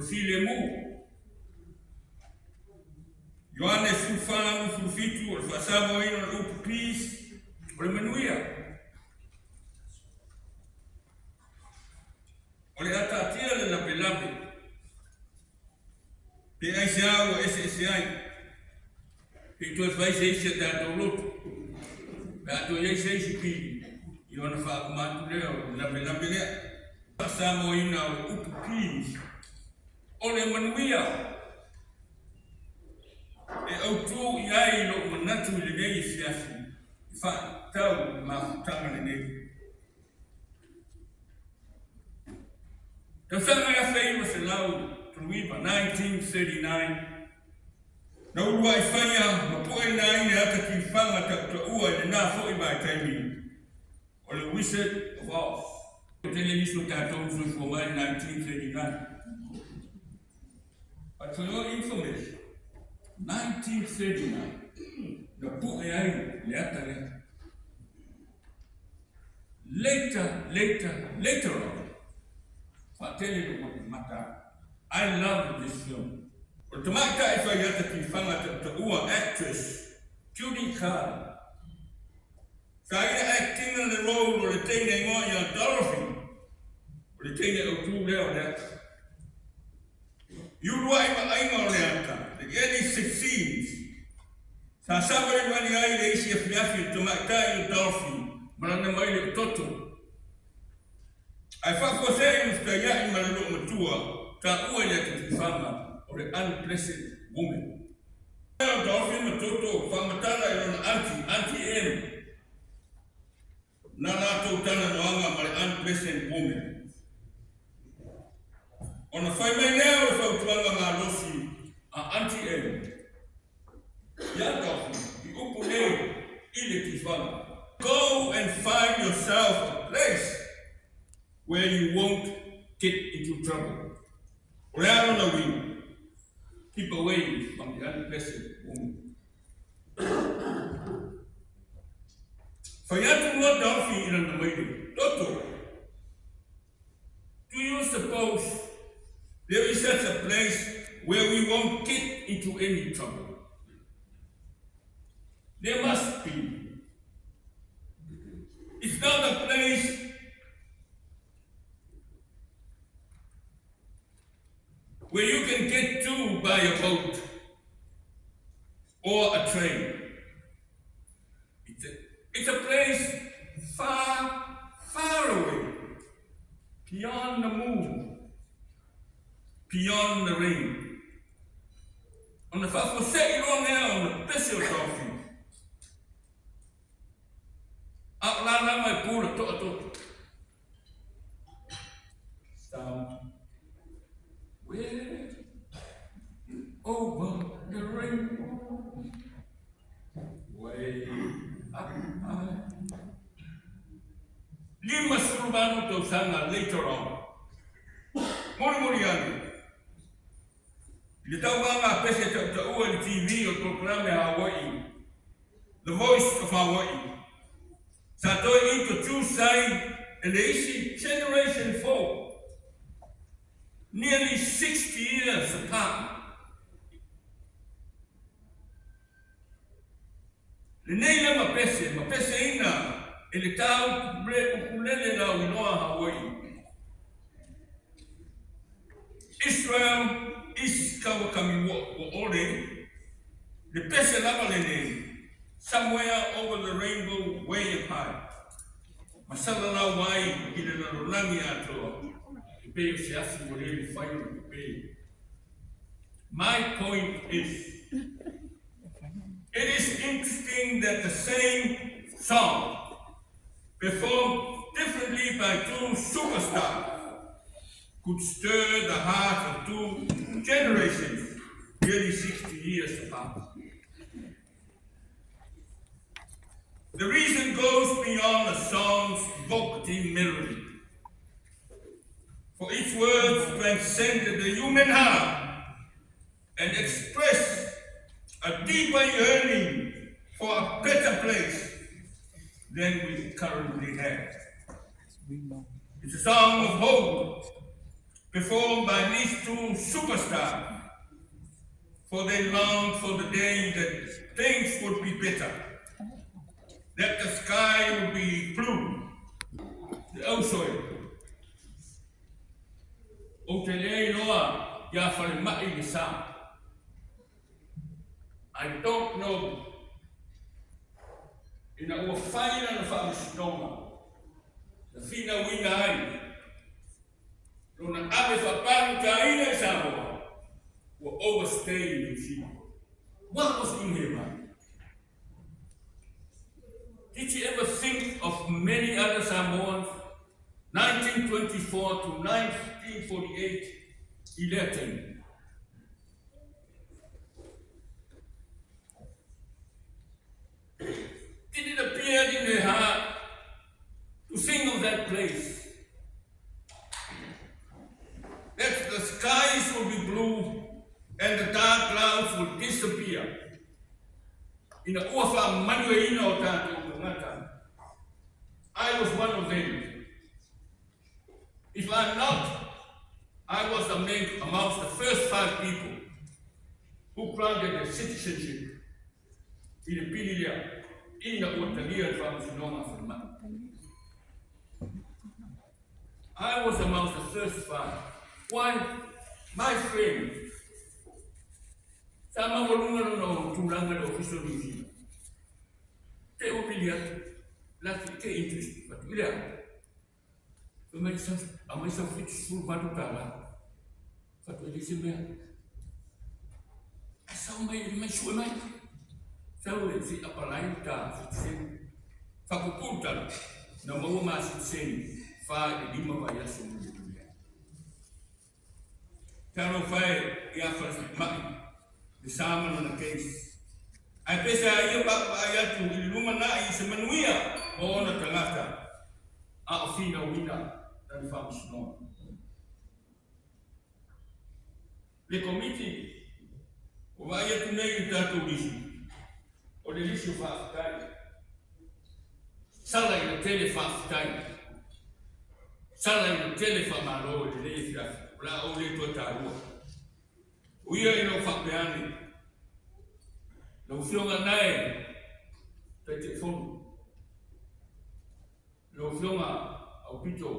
file mu. Yohane sufana mufufitu o fasamo ino o peace o manuia. O le atatia le lape. Pe aisha o SSI. Pe tu vai ser se ta do luto. Ba to ye se sipi. Yona fa ma tu leo lape le. Fasamo ino o peace. O le manuia. E au tu iai lo manatu le nei Fiafia. Fa tau ma tanga le nei. Tawhanga ya famous lau Truiba 1939. Na urua I whaia mapoe na ine ata ki whanga ta ua le nā fōi mai taimi. O le Wizard of Oz. Tele miso tātou for mai 1939. But for your information, 1939, the book later on, I'll tell you what matter. I love this film. But to my time, if I had to find out the actress, Judy Carr. So I acting in the role or the thing they want you Dorothy, or the thing that will do there. You write my email there. Ele succeeds. Sa sabari wani ai le isi Fiafia to makai o dolphin, marana mai le toto. Ai whako sei usta iai marano matua, ta ua le te whama o le unblessed woman. O dolphin ma toto, whamatala i rona anti-M. Na rātou tana noanga ma le unblessed woman. Ona whai mai nea o whautuanga ngā rosi, anti-M. Go and find yourself a place where you won't get into trouble. Keep away from the unblessed woman. Do you suppose there is such a place where we won't get into any trouble? There must be. It's not a place where you can get to by a boat or a train. It's a place far, far away, beyond the moon, beyond the rain. On the first one, second one there on the special trophy. Out loud, my poor toto. Somewhere over the rainbow, way up high. Lima surubano to sanga later on. Moriani. Litawanga pese ta ua TV o programa Hawaii. The Voice of Hawaii. Sato into two side and they see generation 4. Nearly 60 years apart. Le nei ma pese ina ele tau bre ukulele na unoa Hawaii. Israel is kawakami wo ore. The pese lava le somewhere over the rainbow, way up high. Masala wai ina na rolangi ato. Ipe siasi moreli fayo ipe. My point is, it is interesting that the same song, performed differently by two superstars, could stir the heart of two generations, nearly 60 years apart. The reason goes beyond the song's evocative melody. For its words transcended the human heart and expressed a deeper yearning for a better place than we currently have. It's a song of hope, performed by these two superstars, for they longed for the day that things would be better, that the sky would be blue, the ocean. O te lei loa, ia whare mai ni sa. I don't know. Ina ua whaina na whaamistonga. Na whina wina ai. Rona ave whaparu ka ina Samoa. Will overstay in New Zealand. What was in here, man? Did you ever think of many other Samoans? 1924 to 1948 electing. Did it appear in their heart to think of that place? That the skies will be blue and the dark clouds will disappear. In the Uafa Manuelina o tātou tangata. I was one of them. If I'm not, I was amongst the first 5 people who granted their citizenship in the Pinilia, in the Otalia Tramusinoma for the month. I was amongst the first 5. Why? My friend, sama walunga no tulanga do official New Zealand. Te opilia, lati te interest, but ila. So my son, I myself fit school batutala. But when you me, I saw my shoe night. So let's see up a line ta Sitiseni. Fakuputa, no more Sitiseni, fa the lima by Yasu. Tano fai Fiafia maki. The salmon on the case. I pesa ia ba to ilumana I se manuia o na tangata. A fina wina dan famsno. Le committee o vai to nei tato lisi. O le lisi fa tai. Sala in tele fa tai. Sala in tele fa malo de le fia. La o le to tarua. Uia ino whapeani. Nau whionga nei, te te whonu. Nau whionga au pito.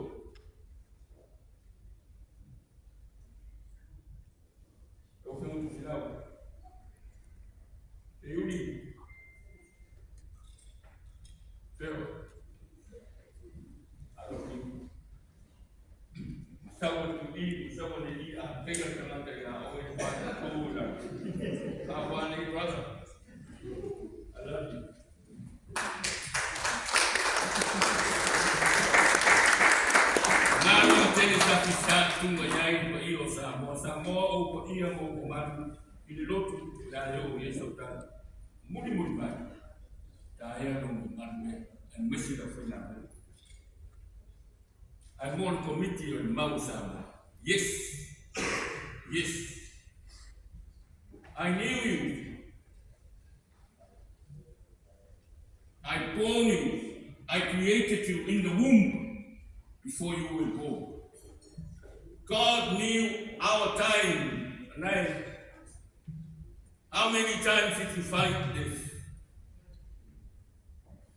Nau whionga tu whilau. Te uri. Pero. Alo ki. Sawa tu i, sawa ne i a pega kamata i a oe whata kūra. Ka whane brother. I love you. Nāna tene sapi sa tunga iai pa i o Samoa. Samoa o pa ia mo o matu. I le lotu la leo Yesu tāna. Muri mai. Tā ea no mo manu e. And misi la whainā. I'm on committee on Mau Samoa. Yes. Yes. I knew you. I born you. I created you in the womb before you were born. God knew our time. And how many times did you fight this?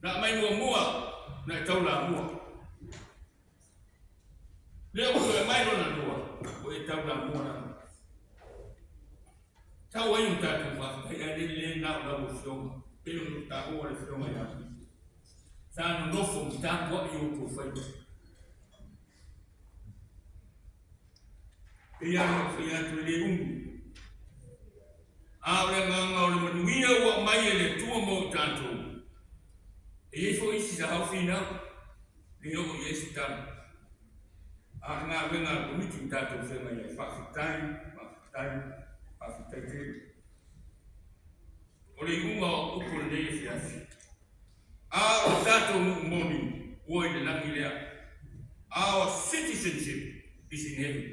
Na mai mua, na taula mua. Leo ko mai no na mua, ko e taula mua na. Tau ai un tatu fa, ai le na na mo pelo ta ora le fioma ya. Sa no fo ta ko i o ko fai. Ia tu le Aure nganga o le manuia ua mai e le tua mo tātou. E fo isi sa hawhina, le o Yesu tāna. A ngā wenga komiti tātou whenga i whawhitai te. O le unga o uko le nei Fiafia. A o tātou moni, ua i le langi lea. Our citizenship is in heaven.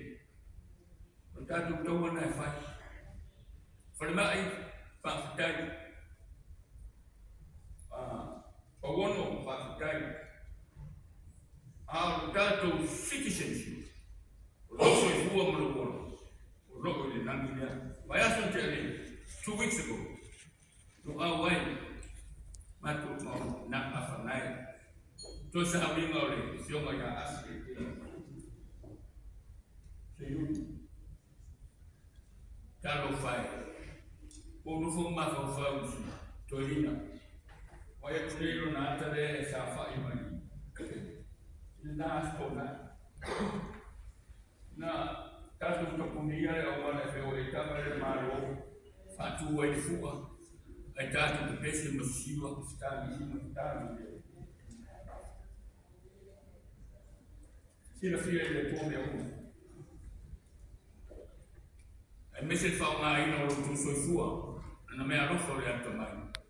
O tātou tauana e whai. Whalemai, whawhitai. Pawono, whawhitai. Our tātou citizenship. Loso e fua mo lo le nangia. Vai aso te 2 weeks ago. No away. Matu mo na afanai. To sa abi ngore, sio mo ya aske. Seyu. Kalo fai. O no fo ma fo fa usi. Torina. Waya tulelo na atare sa fa imani. Na askona. Na kaso to kumbia ya wana feo etaba malo. Fatu wa ifua. Aitatu te pese masiwa kustali stali. Sila fia le pombe uno. E mese fa una ina o tu soifua. Na me arofo le atamai.